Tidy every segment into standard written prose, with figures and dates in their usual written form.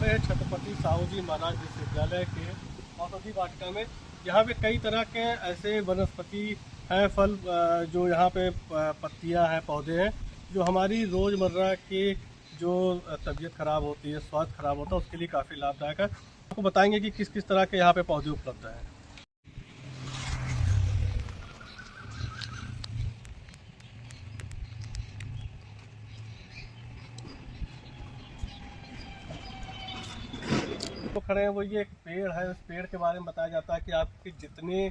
है छत्रपति साहू जी महाराज विश्वविद्यालय के औषधि वाटिका में। यहाँ पे कई तरह के ऐसे वनस्पति हैं, फल जो यहाँ पे पत्तियाँ हैं, पौधे हैं, जो हमारी रोज़मर्रा के जो तबीयत ख़राब होती है, स्वास्थ्य ख़राब होता है, उसके लिए काफ़ी लाभदायक है। आपको बताएंगे कि किस किस तरह के यहाँ पे पौधे उपलब्ध हैं। तो खड़े हैं वो, ये एक पेड़ है, उस पेड़ के बारे में बताया जाता है कि आपके जितने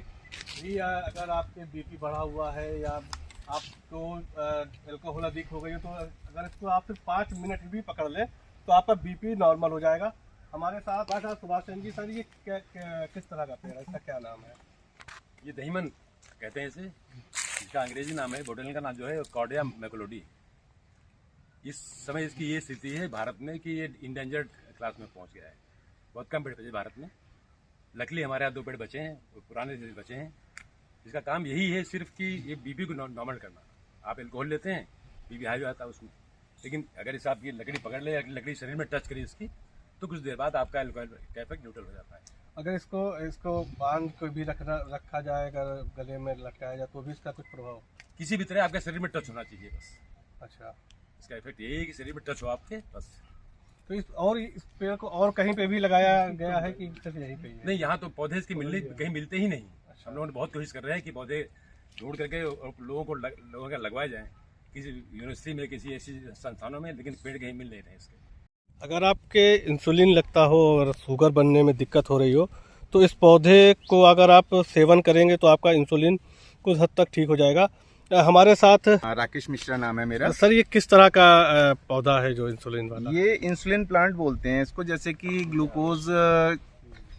भी अगर आपके बीपी बढ़ा हुआ है या आपको अल्कोहल अधिक हो गई है, तो अगर इसको आप सिर्फ 5 मिनट भी पकड़ लें तो आपका बीपी नॉर्मल हो जाएगा। हमारे साथ सुभाष चंद्र जी सर, ये किस तरह का पेड़ है, इसका क्या नाम है? ये दहीमन कहते हैं इसे, इसका अंग्रेजी नाम है, बोटेनिकल का नाम जो है कॉर्डिया मैकुलोडी। इस समय इसकी ये स्थिति है भारत में कि ये इंडेंजर्ड क्लास में पहुंच गया है। बहुत कम पेड़ बचे भारत में। लकीली हमारे यहाँ 2 पेड़ बचे हैं, पुराने बचे हैं। इसका काम यही है सिर्फ कि ये बीपी को नॉर्मल करना। आप एल्कोहल लेते हैं, बीपी हाई हो जाता है उसमें, लेकिन अगर इस आप ये लकड़ी पकड़ ले, लकड़ी शरीर में टच करी इसकी, तो कुछ देर बाद आपका एल्कोहल का इफेक्ट न्यूट्रल हो जाता है। अगर इसको बांध को भी रखा जाए, अगर गले में लटकाया जाए तो भी इसका कुछ प्रभाव? किसी भी तरह आपके शरीर में टच होना चाहिए बस। अच्छा, इसका इफेक्ट यही है कि शरीर में टच हो आपके बस। तो इस पेड़ को और कहीं पे भी लगाया गया है कि सिर्फ यहीं पे ही है? नहीं, यहाँ तो पौधे इसके कहीं मिलते ही नहीं। हम लोगों ने बहुत कोशिश कर रहे हैं कि पौधे ढूंढ करके लोगों के लगवाए जाएं किसी यूनिवर्सिटी में, किसी ऐसी संस्थानों में, लेकिन पेड़ कहीं मिल नहीं रहे इसके। अगर आपके इंसुलिन लगता हो और शुगर बनने में दिक्कत हो रही हो, तो इस पौधे को अगर आप सेवन करेंगे तो आपका इंसुलिन कुछ हद तक ठीक हो जाएगा। हमारे साथ राकेश मिश्रा नाम है मेरा। सर, ये किस तरह का पौधा है जो इंसुलिन वाला? ये इंसुलिन प्लांट बोलते हैं इसको। जैसे कि ग्लूकोज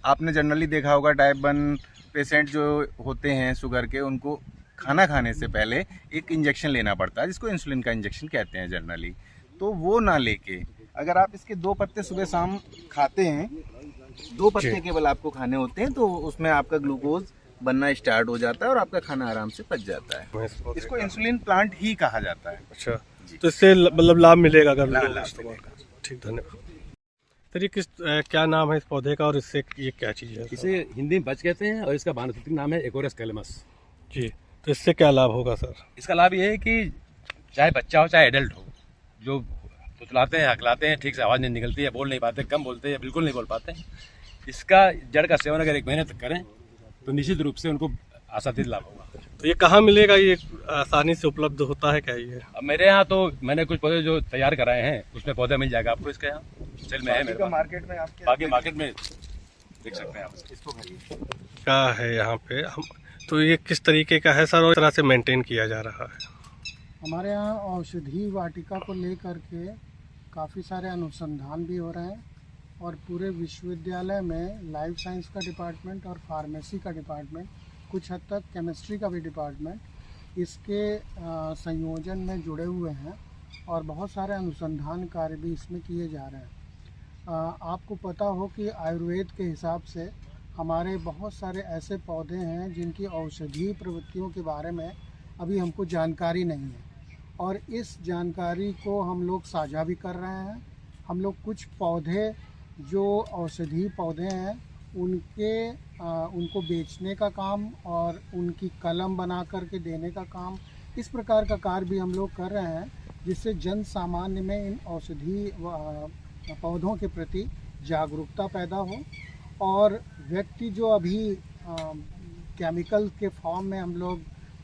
आपने जनरली देखा होगा, टाइप 1 पेशेंट जो होते हैं शुगर के, उनको खाना खाने से पहले एक इंजेक्शन लेना पड़ता है जिसको इंसुलिन का इंजेक्शन कहते हैं जनरली। तो वो ना लेके अगर आप इसके 2 पत्ते सुबह शाम खाते हैं, 2 पत्ते केवल आपको खाने होते हैं, तो उसमें आपका ग्लूकोज बनना स्टार्ट हो जाता है और आपका खाना आराम से पच जाता है। इसको इंसुलिन प्लांट ही कहा जाता है। अच्छा, तो इससे मतलब लाभ मिलेगा अगर इस्तेमाल करें? ठीक, धन्यवाद। सर, ये क्या नाम है इस पौधे का और इससे ये क्या चीज़ है? इसे हिंदी में बच कहते हैं और इसका वानस्पतिक नाम है एकोरस कैलेमस। जी, तो इससे क्या लाभ होगा सर? इसका लाभ ये है कि चाहे बच्चा हो चाहे एडल्ट हो, जो तुतलाते हैं, हकलाते हैं, ठीक से आवाज़ नहीं निकलती है, बोल नहीं पाते, कम बोलते हैं, बिल्कुल नहीं बोल पाते, इसका जड़ का सेवन अगर 1 महीने तक करें तो निश्चित रूप से उनको आसादित लाभ होगा। तो ये कहाँ मिलेगा? ये आसानी से उपलब्ध होता है क्या ये? अब मेरे यहाँ तो मैंने कुछ पौधे जो तैयार कराए हैं, उसमें पौधा मिल जाएगा आपको। इसका यहाँ सेल में है मेरे पास, मार्केट में आपके बाकी मार्केट में देख सकते हैं आप। इसको खरीदिए। क्या है यहाँ पे तो ये किस तरीके का है सर और किस तरह से मेंटेन किया जा रहा है? हमारे यहाँ औषधि वाटिका को लेकर के काफ़ी सारे अनुसंधान भी हो रहे हैं और पूरे विश्वविद्यालय में लाइफ साइंस का डिपार्टमेंट और फार्मेसी का डिपार्टमेंट, कुछ हद तक केमिस्ट्री का भी डिपार्टमेंट इसके संयोजन में जुड़े हुए हैं और बहुत सारे अनुसंधान कार्य भी इसमें किए जा रहे हैं। आपको पता हो कि आयुर्वेद के हिसाब से हमारे बहुत सारे ऐसे पौधे हैं जिनकी औषधीय प्रवृत्तियों के बारे में अभी हमको जानकारी नहीं है और इस जानकारी को हम लोग साझा भी कर रहे हैं। हम लोग कुछ पौधे जो औषधीय पौधे हैं उनको बेचने का काम और उनकी कलम बना करके देने का काम, इस प्रकार का कार्य भी हम लोग कर रहे हैं, जिससे जन सामान्य में इन औषधीय पौधों के प्रति जागरूकता पैदा हो और व्यक्ति जो अभी केमिकल के फॉर्म में हम लोग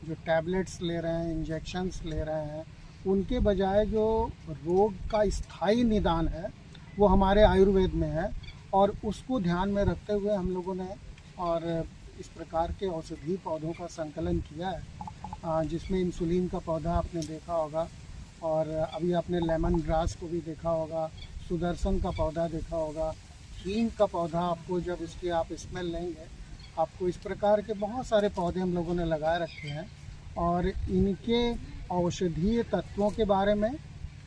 जो टैबलेट्स ले रहे हैं, इंजेक्शन्स ले रहे हैं, उनके बजाय जो रोग का स्थायी निदान है वो हमारे आयुर्वेद में है और उसको ध्यान में रखते हुए हम लोगों ने और इस प्रकार के औषधीय पौधों का संकलन किया है, जिसमें इंसुलिन का पौधा आपने देखा होगा और अभी आपने लेमन ग्रास को भी देखा होगा, सुदर्शन का पौधा देखा होगा, हींग का पौधा आपको जब इसकी आप स्मेल लेंगे आपको, इस प्रकार के बहुत सारे पौधे हम लोगों ने लगाए रखे हैं और इनके औषधीय तत्वों के बारे में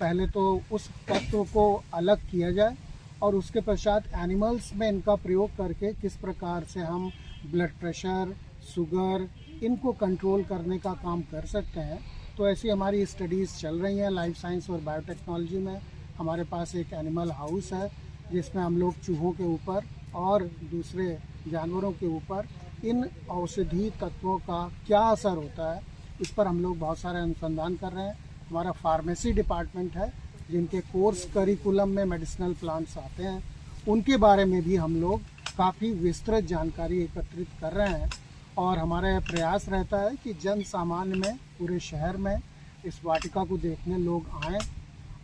पहले तो उस तत्व को अलग किया जाए और उसके पश्चात एनिमल्स में इनका प्रयोग करके किस प्रकार से हम ब्लड प्रेशर, शुगर, इनको कंट्रोल करने का काम कर सकते हैं। तो ऐसी हमारी स्टडीज़ चल रही हैं लाइफ साइंस और बायोटेक्नोलॉजी में। हमारे पास एक एनिमल हाउस है जिसमें हम लोग चूहों के ऊपर और दूसरे जानवरों के ऊपर इन औषधि तत्वों का क्या असर होता है, इस पर हम लोग बहुत सारे अनुसंधान कर रहे हैं। हमारा फार्मेसी डिपार्टमेंट है, जिनके कोर्स करिकुलम में मेडिसिनल प्लांट्स आते हैं, उनके बारे में भी हम लोग काफ़ी विस्तृत जानकारी एकत्रित कर रहे हैं। और हमारा यह प्रयास रहता है कि जन सामान्य में, पूरे शहर में इस वाटिका को देखने लोग आएँ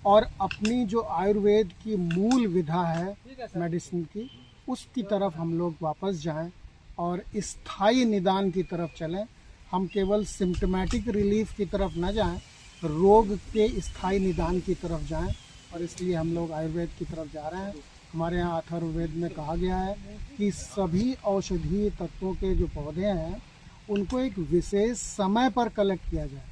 और अपनी जो आयुर्वेद की मूल विधा है मेडिसिन की, उसकी तरफ हम लोग वापस जाएं और स्थायी निदान की तरफ चलें। हम केवल सिम्टोमेटिक रिलीफ की तरफ न जाएं, रोग के स्थायी निदान की तरफ जाएं। और इसलिए हम लोग आयुर्वेद की तरफ जा रहे हैं। हमारे यहाँ अथर्ववेद में कहा गया है कि सभी औषधीय तत्वों के जो पौधे हैं, उनको एक विशेष समय पर कलेक्ट किया जाए।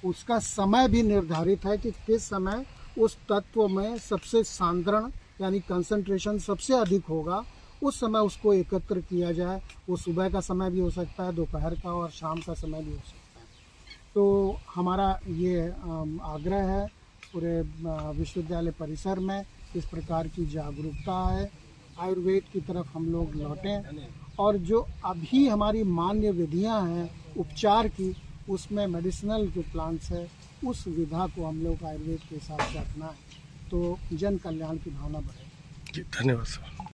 उसका समय भी निर्धारित है कि किस समय उस तत्व में सबसे सांद्रण यानी कंसंट्रेशन सबसे अधिक होगा, उस समय उसको एकत्र किया जाए। वो सुबह का समय भी हो सकता है, दोपहर का और शाम का समय भी हो सकता है। तो हमारा ये आग्रह है पूरे विश्वविद्यालय परिसर में इस प्रकार की जागरूकता है, आयुर्वेद की तरफ हम लोग लौटें और जो अभी हमारी मान्य विधियां हैं उपचार की, उसमें मेडिसिनल जो प्लांट्स है उस विधा को हम लोग आयुर्वेद के हिसाब से अपनाएं, तो जन कल्याण की भावना बढ़ेगी। जी धन्यवाद सर।